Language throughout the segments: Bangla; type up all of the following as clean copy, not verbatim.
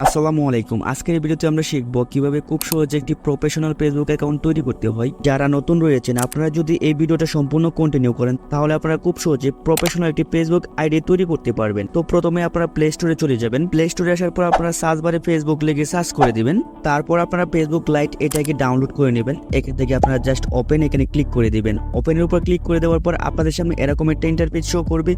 আসসালামু আলাইকুম। আজকের এই ভিডিওতে আমরা শিখব কিভাবে খুব সহজে একটি প্রফেশনাল ফেসবুক অ্যাকাউন্ট তৈরি করতে হয়। যারা নতুন রয়েছেন, আপনারা যদি এই ভিডিওটা সম্পূর্ণ কন্টিনিউ করেন তাহলে আপনারা খুব সহজে প্রফেশনাল একটি ফেসবুক আইডি তৈরি করতে পারবেন। তো প্রথমে আপনারা প্লে স্টোরে চলে যাবেন। প্লে স্টোরে আসার পর আপনারা সার্চ বারে ফেসবুক লিখে সার্চ করে দিবেন। তারপর আপনারা ফেসবুক লাইট এটাকে ডাউনলোড করে নেবেন। এখান থেকে আপনারা জাস্ট ওপেন এখানে ক্লিক করে দিবেন। ওপেনের উপর ক্লিক করে দেওয়ার পর আপনাদের সামনে এরকম একটা ইন্টারফেস শো করবে।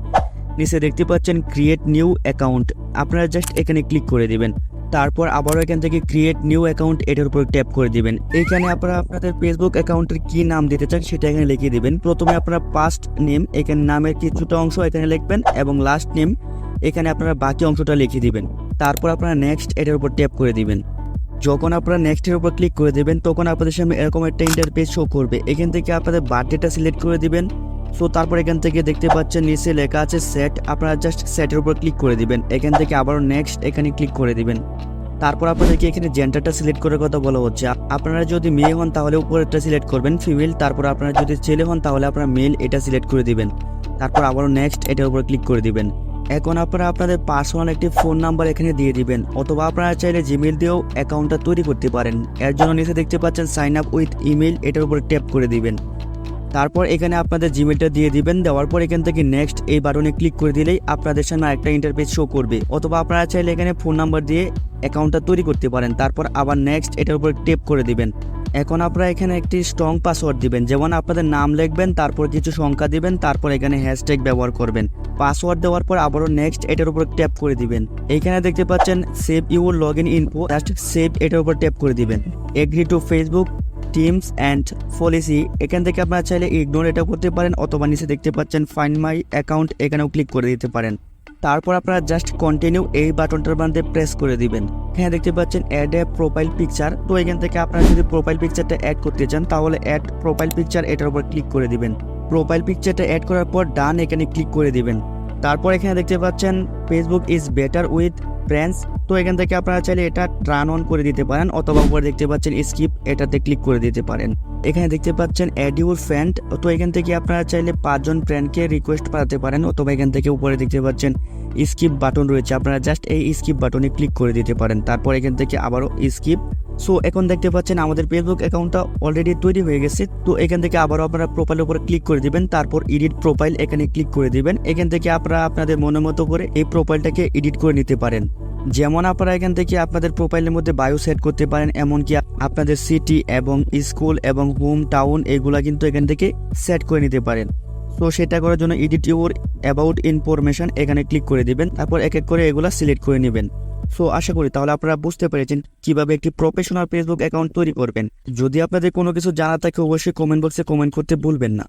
নিচে দেখতে পাচ্ছেন ক্রিয়েট নিউ অ্যাকাউন্ট, আপনারা জাস্ট এখানে ক্লিক করে দিবেন। তারপর আবারও এখান থেকে ক্রিয়েট নিউ অ্যাকাউন্ট এটার উপর ট্যাপ করে দিবেন। এখানে আপনারা আপনাদের ফেসবুক অ্যাকাউন্টের কি নাম দিতে চান সেটা এখানে লিখে দিবেন। প্রথমে আপনারা ফার্স্ট নেম এখানে নামের কিছুটা অংশ এখানে লিখবেন এবং লাস্ট নেম এখানে আপনারা বাকি অংশটা লিখে দিবেন। তারপর আপনারা নেক্সট এটার উপর ট্যাপ করে দিবেন। যখন আপনারা নেক্সটের উপর ক্লিক করে দেবেন তখন আপনাদের সামনে এরকম একটা ইন্টারফেস শো করবে। এখান থেকে আপনাদের বার্থডেটা সিলেক্ট করে দিবেন। সো তারপর এখান থেকে দেখতে পাচ্ছেন নিচে লেখা আছে সেট, আপনারা জাস্ট সেটের উপর ক্লিক করে দিবেন। এখান থেকে আবারও নেক্সট এখানে ক্লিক করে দিবেন। তারপর আপনাদেরকে এখানে জেন্ডারটা সিলেক্ট করার কথা বলা হচ্ছে। আপনারা যদি মেয়ে হন তাহলে উপরেরটা সিলেক্ট করবেন ফিমেল, তারপর আপনারা যদি ছেলে হন তাহলে আপনারা মেল এটা সিলেক্ট করে দিবেন। তারপর আবারও নেক্সট এটার উপর ক্লিক করে দিবেন। এখন আপনারা আপনাদের পার্সোনাল একটি ফোন নাম্বার এখানে দিয়ে দিবেন, অথবা আপনারা চাইলে জিমেল দিয়েও অ্যাকাউন্টটা তৈরি করতে পারেন। এর জন্য নিচে দেখতে পাচ্ছেন সাইন আপ উইথ ইমেল এটার উপর ট্যাপ করে দিবেন। তারপর এখানে আপনাদের জিমেলটা দিয়ে দিবেন। দেওয়ার পর এখান থেকে নেক্সট এই বাটনে ক্লিক করে দিলেই আপনাদের সামনে আরেকটা ইন্টারফেস শো করবে, অথবা আপনারা চাইলে এখানে ফোন নাম্বার দিয়ে অ্যাকাউন্টটা তৈরি করতে পারেন। তারপর আবার নেক্সট এটার উপর ট্যাপ করে দিবেন। এখন আপনারা এখানে একটি স্ট্রং পাসওয়ার্ড দিবেন, যেমন আপনাদের নাম লিখবেন, তারপর কিছু সংখ্যা দিবেন, তারপর এখানে হ্যাশট্যাগ ব্যবহার করবেন। পাসওয়ার্ড দেওয়ার পর আবারও নেক্সট এটার উপর ট্যাপ করে দিবেন। এইখানে দেখতে পাচ্ছেন save your log in info, just save এটার উপর ট্যাপ করে দিবেন। Agree to Facebook teams and policy, এখান থেকে আপনারা চাইলে ইগনোর এটা করতে পারেন, অথবা নিচে দেখতে পাচ্ছেন ফাইন্ড মাই অ্যাকাউন্ট এখানেও ক্লিক করে দিতে পারেন। তারপর আপনারা জাস্ট কন্টিনিউ এই বাটনটার মধ্যে প্রেস করে দিবেন। এখানে দেখতে পাচ্ছেন অ্যাড এ প্রোফাইল পিকচার, তো এখান থেকে আপনারা যদি প্রোফাইল পিকচারটা অ্যাড করতে চান তাহলে অ্যাড প্রোফাইল পিকচার এটার উপর ক্লিক করে দিবেন। প্রোফাইল পিকচারটা অ্যাড করার পর ডান এখানে ক্লিক করে দিবেন। তারপর এখানে দেখতে পাচ্ছেন Facebook is better with friends, তো এখান থেকে আপনারা চাইলে এটা টার্ন অন করে দিতে পারেন, অথবা উপরে দেখতে পাচ্ছেন স্কিপ এটাতে ক্লিক করে দিতে পারেন। এখানে দেখতে পাচ্ছেন অ্যাড ইউর ফ্রেন্ড, তো এখান থেকে আপনারা চাইলে 5 জন ফ্রেন্ডকে রিকোয়েস্ট পাঠাতে পারেন, অথবা এখান থেকে উপরে দেখতে পাচ্ছেন স্কিপ বাটন রয়েছে, আপনারা জাস্ট এই স্কিপ বাটনে ক্লিক করে দিতে পারেন। তারপর এখান থেকে আবারও স্কিপ। সো এখন দেখতে পাচ্ছেন আমাদের ফেসবুক অ্যাকাউন্টটা অলরেডি তৈরি হয়ে গেছে। তো এখান থেকে আবারও আপনারা প্রোফাইলের উপরে ক্লিক করে দিবেন, তারপর এডিট প্রোফাইল এখানে ক্লিক করে দিবেন। এখান থেকে আপনারা আপনাদের মনের মতো করে এই প্রোফাইলটাকে এডিট করে নিতে পারেন। যেমন আপনারা এখান থেকে আপনাদের প্রোফাইলের মধ্যে বায়ো সেট করতে পারেন, এমনকি আপনাদের সিটি এবং স্কুল এবং হোম টাউন এগুলা কিন্তু এখান থেকে সেট করে নিতে পারেন। তো সেটা করার জন্য এডিট ইউর অ্যাবাউট ইনফরমেশন এখানে ক্লিক করে দিবেন, তারপর এক এক করে এগুলা সিলেক্ট করে নেবেন। সো আশা করি তাহলে আপনারা বুঝতে পেরেছেন কিভাবে একটি প্রফেশনাল ফেসবুক অ্যাকাউন্ট তৈরি করবেন। যদি আপনাদের কোনো কিছু জানা থাকে অবশ্যই কমেন্ট বক্সে কমেন্ট করতে ভুলবেন না।